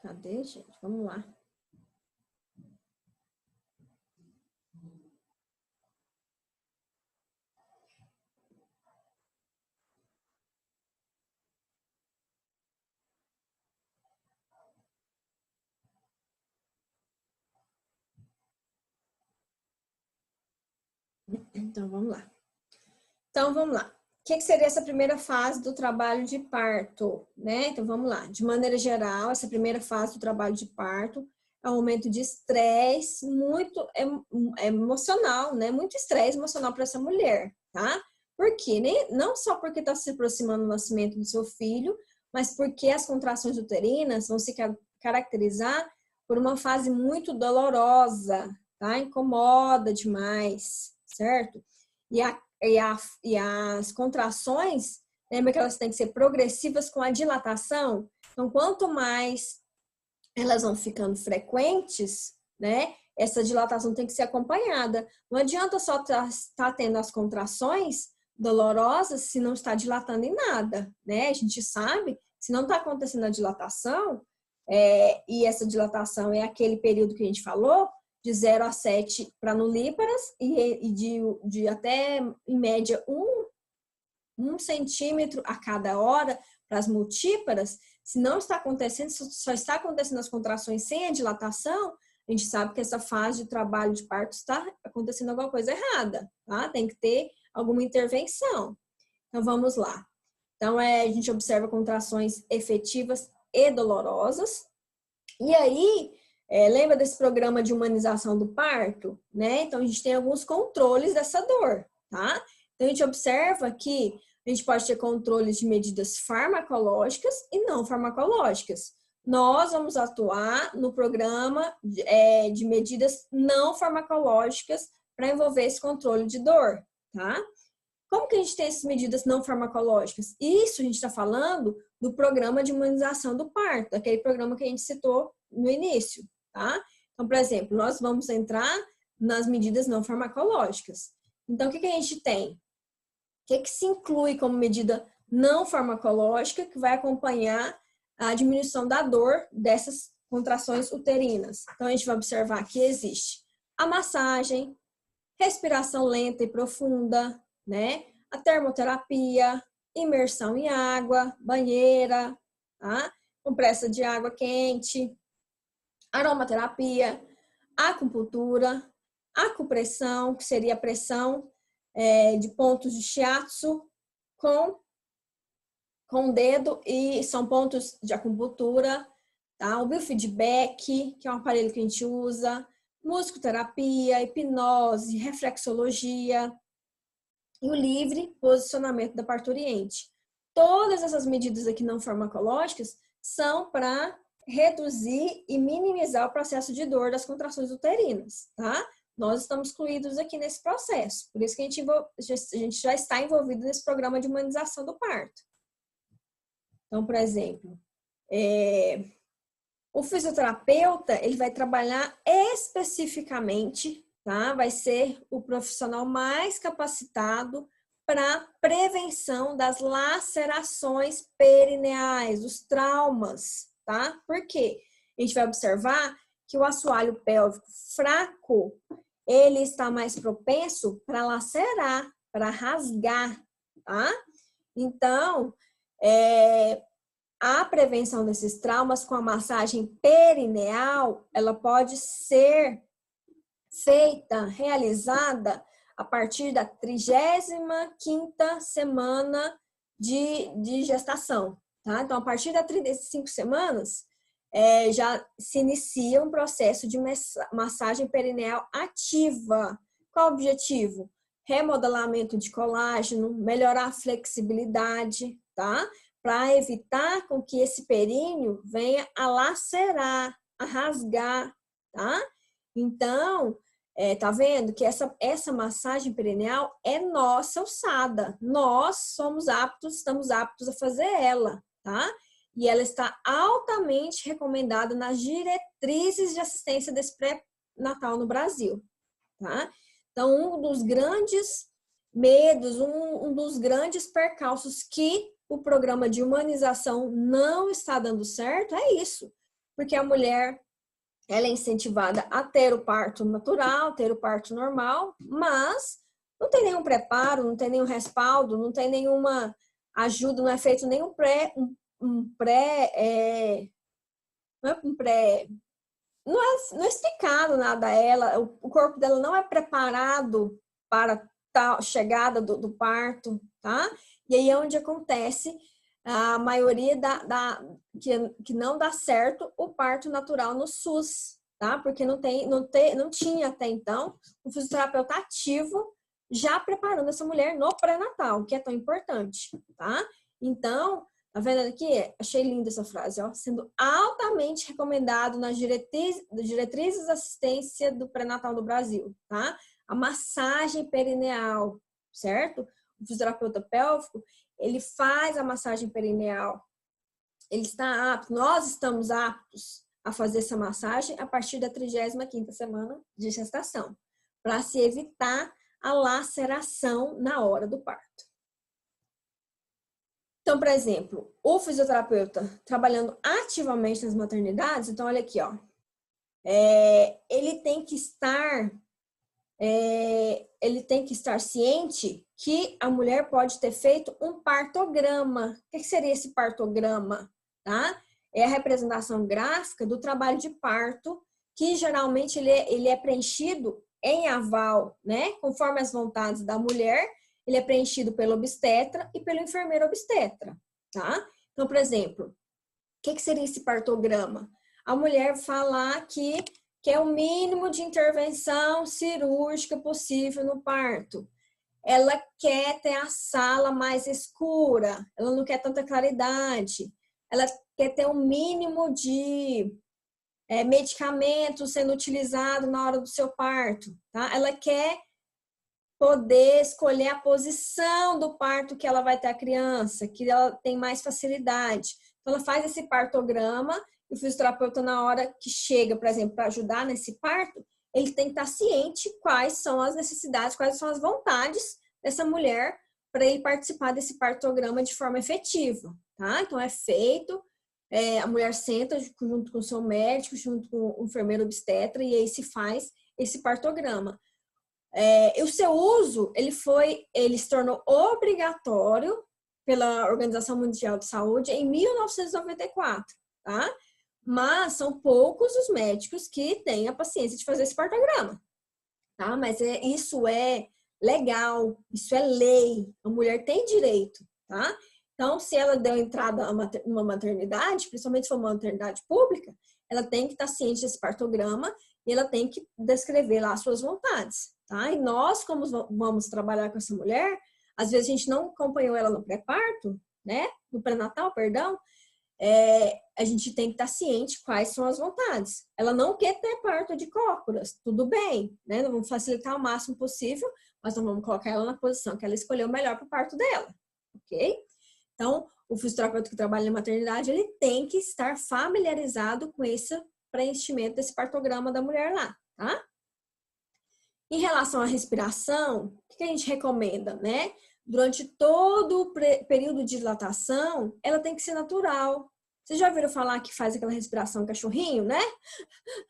Cadê, gente? Vamos lá. Então, vamos lá. O que seria essa primeira fase do trabalho de parto, né? Então, vamos lá. De maneira geral, essa primeira fase do trabalho de parto é um momento de estresse muito emocional, né? Muito estresse emocional para essa mulher, tá? Por quê? Não só porque está se aproximando do nascimento do seu filho, mas porque as contrações uterinas vão se caracterizar por uma fase muito dolorosa, tá? Incomoda demais, certo? E as contrações, lembra que elas têm que ser progressivas com a dilatação? Então, quanto mais elas vão ficando frequentes, né? Essa dilatação tem que ser acompanhada. Não adianta só estar tendo as contrações dolorosas se não está dilatando em nada, né? A gente sabe, se não está acontecendo a dilatação, e essa dilatação é aquele período que a gente falou, de 0 a 7 para nulíparas e de até, em média, 1 centímetro a cada hora para as multíparas. Se não está acontecendo, só está acontecendo as contrações sem a dilatação, a gente sabe que essa fase de trabalho de parto está acontecendo alguma coisa errada, tá? Tem que ter alguma intervenção. Então, vamos lá. Então, a gente observa contrações efetivas e dolorosas. E aí, lembra desse programa de humanização do parto, né? Então, a gente tem alguns controles dessa dor, tá? Então, a gente observa que a gente pode ter controles de medidas farmacológicas e não farmacológicas. Nós vamos atuar no programa de medidas não farmacológicas para envolver esse controle de dor, tá? Como que a gente tem essas medidas não farmacológicas? Isso a gente está falando do programa de humanização do parto, aquele programa que a gente citou no início, tá? Então, por exemplo, nós vamos entrar nas medidas não farmacológicas. Então, o que a gente tem? O que se inclui como medida não farmacológica que vai acompanhar a diminuição da dor dessas contrações uterinas? Então, a gente vai observar que existe a massagem, respiração lenta e profunda, né? A termoterapia, imersão em água, banheira, tá? Compressa de água quente, aromaterapia, acupuntura, acupressão, que seria a pressão de pontos de shiatsu com o dedo, e são pontos de acupuntura, tá? O biofeedback, que é um aparelho que a gente usa, musicoterapia, hipnose, reflexologia e o livre posicionamento da parturiente. Todas essas medidas aqui não farmacológicas são para reduzir e minimizar o processo de dor das contrações uterinas, tá? Nós estamos incluídos aqui nesse processo, por isso que a gente já está envolvido nesse programa de humanização do parto. Então, por exemplo, o fisioterapeuta, ele vai trabalhar especificamente, tá? Vai ser o profissional mais capacitado para prevenção das lacerações perineais, dos traumas, tá? Por quê? A gente vai observar que o assoalho pélvico fraco, ele está mais propenso para lacerar, para rasgar, tá? Então, a prevenção desses traumas com a massagem perineal, ela pode ser feita, realizada a partir da 35ª semana de gestação, tá? Então, a partir das 35 semanas, já se inicia um processo de massagem perineal ativa. Qual o objetivo? Remodelamento de colágeno, melhorar a flexibilidade, tá? Para evitar com que esse períneo venha a lacerar, a rasgar, tá? Então, tá vendo que essa massagem perineal é nossa alçada. Nós estamos aptos a fazer ela, tá? E ela está altamente recomendada nas diretrizes de assistência desse pré-natal no Brasil, tá? Então, um dos grandes medos, um dos grandes percalços que o programa de humanização não está dando certo é isso. porque a mulher ela é incentivada a ter o parto natural, ter o parto normal, mas não tem nenhum preparo, não tem nenhum respaldo, não tem nenhuma ajuda, não é feito nenhum não é explicado nada a ela, o corpo dela não é preparado para tal chegada do parto, tá? E aí é onde acontece a maioria que não dá certo o parto natural no SUS, tá? Porque não tinha até então um fisioterapeuta ativo já preparando essa mulher no pré-natal, que é tão importante, tá? Então, tá vendo aqui? Achei linda essa frase, ó. Sendo altamente recomendado nas diretrizes de assistência do pré-natal do Brasil, tá? A massagem perineal, certo? O fisioterapeuta pélvico, ele faz a massagem perineal. Ele está apto, nós estamos aptos a fazer essa massagem a partir da 35ª semana de gestação, para se evitar a laceração na hora do parto. Então, por exemplo, o fisioterapeuta trabalhando ativamente nas maternidades, então olha aqui, ó, ele tem que estar ciente que a mulher pode ter feito um partograma. O que seria esse partograma? Tá? É a representação gráfica do trabalho de parto, que geralmente ele é preenchido em aval, né? Conforme as vontades da mulher, ele é preenchido pelo obstetra e pelo enfermeiro obstetra, tá? Então, por exemplo, o que seria esse partograma? A mulher falar que é o mínimo de intervenção cirúrgica possível no parto. Ela quer ter a sala mais escura, ela não quer tanta claridade, ela quer ter um mínimo de medicamento sendo utilizado na hora do seu parto, tá? Ela quer poder escolher a posição do parto que ela vai ter a criança, que ela tem mais facilidade. Então, ela faz esse partograma e o fisioterapeuta, na hora que chega, por exemplo, para ajudar nesse parto, ele tem que estar ciente quais são as necessidades, quais são as vontades dessa mulher para ele participar desse partograma de forma efetiva, tá? Então, é feito, a mulher senta junto com o seu médico, junto com o enfermeiro obstetra, e aí se faz esse partograma. O seu uso, ele se tornou obrigatório pela Organização Mundial de Saúde em 1994, tá? Mas são poucos os médicos que têm a paciência de fazer esse partograma, tá? Mas isso é legal, isso é lei, a mulher tem direito, tá? Então, se ela deu entrada numa maternidade, principalmente se for uma maternidade pública, ela tem que estar ciente desse partograma e ela tem que descrever lá as suas vontades, tá? E nós, como vamos trabalhar com essa mulher, às vezes a gente não acompanhou ela no pré-parto, né? No pré-natal, perdão, a gente tem que estar ciente quais são as vontades. Ela não quer ter parto de cócoras, tudo bem, né? Não vamos facilitar o máximo possível, mas não vamos colocar ela na posição que ela escolheu melhor para o parto dela, ok? Então, o fisioterapeuta que trabalha na maternidade, ele tem que estar familiarizado com esse preenchimento desse partograma da mulher lá, tá? Em relação à respiração, o que a gente recomenda, né? Durante todo o período de dilatação, ela tem que ser natural. Vocês já ouviram falar que faz aquela respiração cachorrinho, né?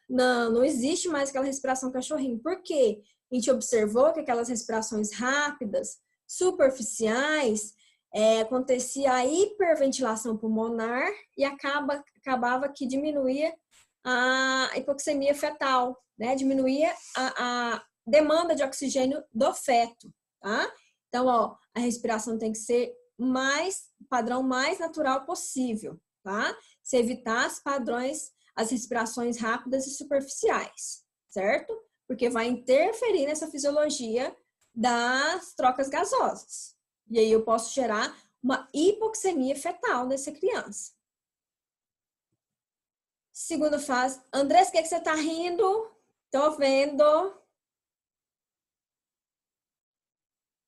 Não existe mais aquela respiração cachorrinho. Por quê? A gente observou que aquelas respirações rápidas, superficiais, acontecia a hiperventilação pulmonar e acabava que diminuía a hipoxemia fetal, né? Diminuía a demanda de oxigênio do feto, tá? Então, ó, a respiração tem que ser padrão mais natural possível, tá? Se evitar as respirações rápidas e superficiais, certo? Porque vai interferir nessa fisiologia das trocas gasosas. E aí eu posso gerar uma hipoxemia fetal nessa criança. Segunda fase. Andressa, o que é que você tá rindo? Tô vendo.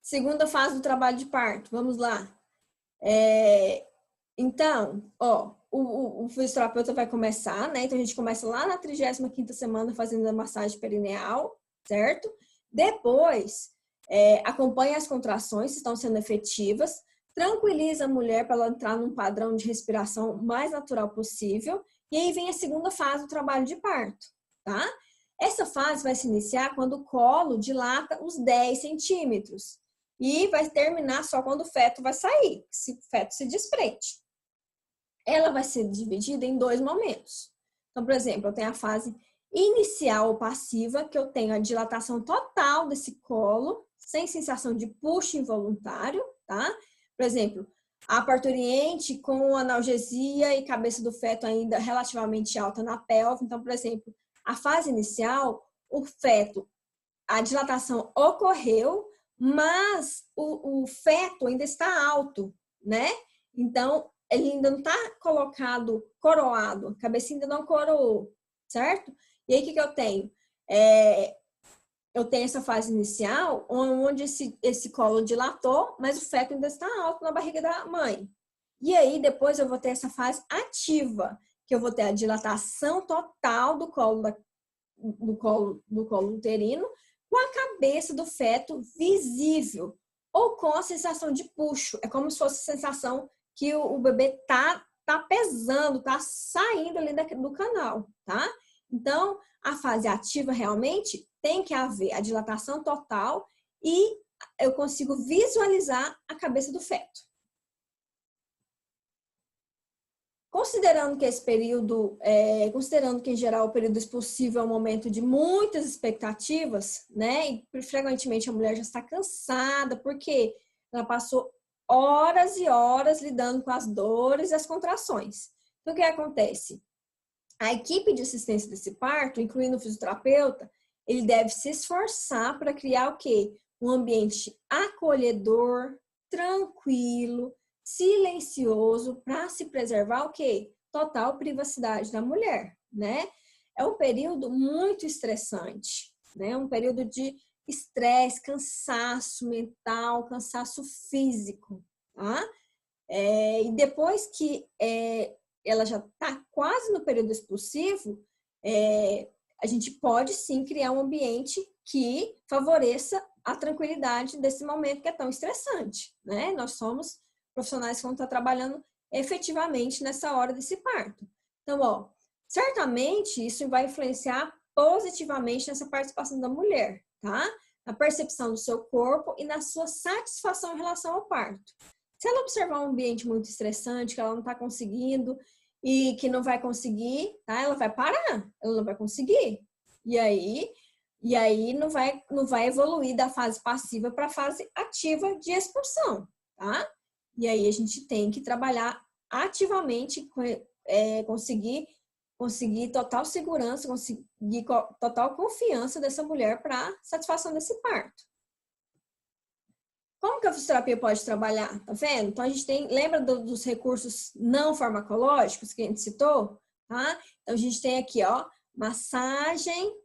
Segunda fase do trabalho de parto. Vamos lá. Então, ó, o fisioterapeuta vai começar, né? Então, a gente começa lá na 35ª semana fazendo a massagem perineal, certo? Depois, acompanha as contrações, se estão sendo efetivas, tranquiliza a mulher para ela entrar num padrão de respiração mais natural possível E aí vem a segunda fase do trabalho de parto, tá? Essa fase vai se iniciar quando o colo dilata os 10 centímetros e vai terminar só quando o feto vai sair, se o feto se desprende. Ela vai ser dividida em 2 momentos. Então, por exemplo, eu tenho a fase inicial ou passiva, que eu tenho a dilatação total desse colo, sem sensação de puxo involuntário, tá? Por exemplo, a parturiente com analgesia e cabeça do feto ainda relativamente alta na pelve. Então, por exemplo, a fase inicial, o feto, a dilatação ocorreu, mas o feto ainda está alto, né? Então, ele ainda não está colocado, coroado, a cabeça ainda não coroou, certo? E aí, o que eu tenho? Eu tenho essa fase inicial, onde esse colo dilatou, mas o feto ainda está alto na barriga da mãe. E aí, depois eu vou ter essa fase ativa, que eu vou ter a dilatação total do colo uterino, com a cabeça do feto visível, ou com a sensação de puxo. É como se fosse a sensação que o bebê tá pesando, tá saindo ali do canal, tá? Então, a fase ativa realmente tem que haver a dilatação total e eu consigo visualizar a cabeça do feto. Considerando que esse período, considerando que em geral o período expulsivo é um momento de muitas expectativas, né? E frequentemente a mulher já está cansada, porque ela passou horas e horas lidando com as dores e as contrações. Então, o que acontece? A equipe de assistência desse parto, incluindo o fisioterapeuta, ele deve se esforçar para criar o quê? Um ambiente acolhedor, tranquilo, silencioso, para se preservar o quê? Total privacidade da mulher, né? É um período muito estressante, né? Um período de estresse, cansaço mental, cansaço físico, tá? E depois que ela já está quase no período expulsivo, a gente pode sim criar um ambiente que favoreça a tranquilidade desse momento que é tão estressante, né? Nós somos profissionais que vão estar trabalhando efetivamente nessa hora desse parto. Então, ó, certamente isso vai influenciar positivamente nessa participação da mulher, tá? Na percepção do seu corpo e na sua satisfação em relação ao parto. Se ela observar um ambiente muito estressante, que ela não está conseguindo e que não vai conseguir, tá? Ela vai parar, ela não vai conseguir. E aí não vai evoluir da fase passiva para a fase ativa de expulsão, tá? E aí a gente tem que trabalhar ativamente, conseguir total segurança, conseguir total confiança dessa mulher para satisfação desse parto. Como que a fisioterapia pode trabalhar? Tá vendo? Então, a gente lembra dos recursos não farmacológicos que a gente citou? Tá? Então, a gente tem aqui, ó, massagem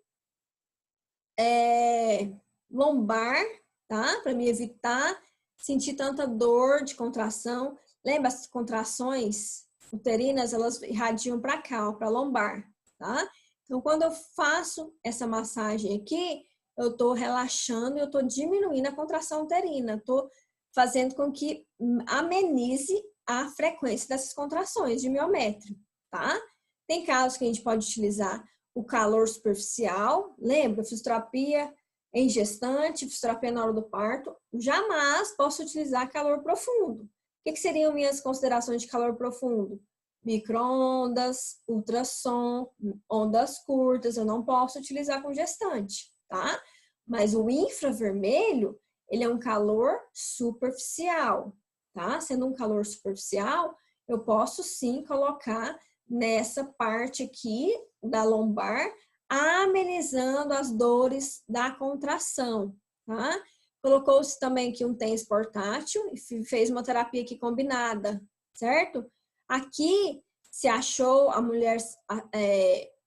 lombar, tá? Para me evitar sentir tanta dor de contração. Lembra, as contrações uterinas, elas irradiam para cá, para lombar, tá? Então, quando eu faço essa massagem aqui, eu estou relaxando e eu estou diminuindo a contração uterina. Estou fazendo com que amenize a frequência dessas contrações de miométrio, tá? Tem casos que a gente pode utilizar o calor superficial. Lembra? Fisioterapia em gestante, fisioterapia na hora do parto. Jamais posso utilizar calor profundo. O que seriam minhas considerações de calor profundo? Micro-ondas, ultrassom, ondas curtas. Eu não posso utilizar com gestante, tá? Mas o infravermelho, ele é um calor superficial, tá? Sendo um calor superficial, eu posso sim colocar nessa parte aqui da lombar, amenizando as dores da contração, tá? Colocou-se também aqui um tênis portátil e fez uma terapia aqui combinada, certo? Aqui se achou, a mulher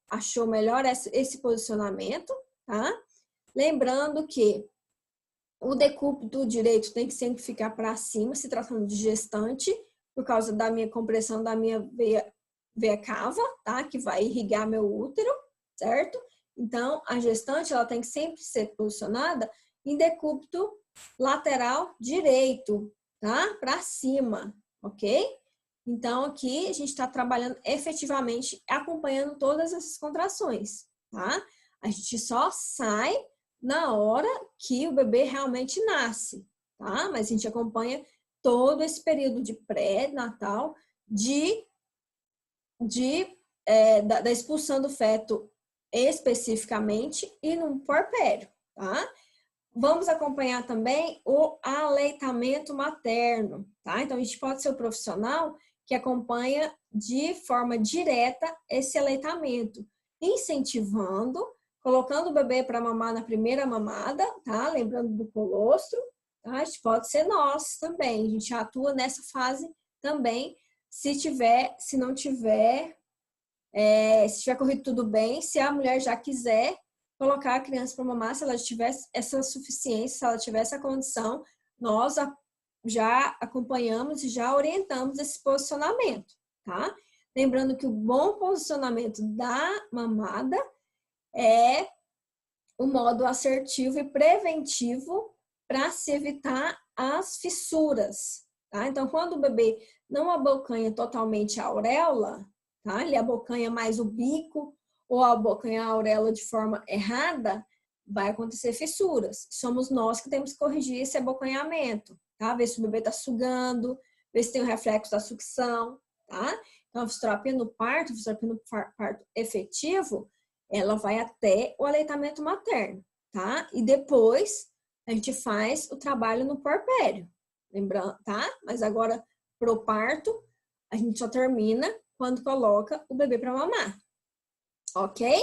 achou melhor esse posicionamento, tá? Lembrando que o decúbito direito tem que sempre ficar para cima, se tratando de gestante, por causa da minha compressão da minha veia cava, tá? Que vai irrigar meu útero, certo? Então, a gestante, ela tem que sempre ser posicionada em decúbito lateral direito, tá? Para cima, ok? Então, aqui a gente está trabalhando efetivamente, acompanhando todas essas contrações, tá? A gente só sai na hora que o bebê realmente nasce, tá? Mas a gente acompanha todo esse período de pré-natal, da expulsão do feto especificamente e no puerpério, tá? Vamos acompanhar também o aleitamento materno, tá? Então, a gente pode ser o profissional que acompanha de forma direta esse aleitamento, incentivando, colocando o bebê para mamar na primeira mamada, tá? Lembrando do colostro, tá? A gente pode ser nós também, a gente atua nessa fase também, se não tiver, se tiver corrido tudo bem, se a mulher já quiser colocar a criança para mamar, se ela tiver essa suficiência, se ela tiver essa condição, nós já acompanhamos e já orientamos esse posicionamento, tá? Lembrando que o bom posicionamento da mamada é o modo assertivo e preventivo para se evitar as fissuras, tá? Então, quando o bebê não abocanha totalmente a auréola, tá? Ele abocanha mais o bico ou abocanha a auréola de forma errada, vai acontecer fissuras. Somos nós que temos que corrigir esse abocanhamento, tá? Ver se o bebê está sugando, ver se tem o reflexo da sucção, tá? Então, a fisioterapia no parto efetivo, ela vai até o aleitamento materno, tá? E depois a gente faz o trabalho no puerpério, lembrando, tá? Mas agora, pro parto, a gente só termina quando coloca o bebê para mamar, ok?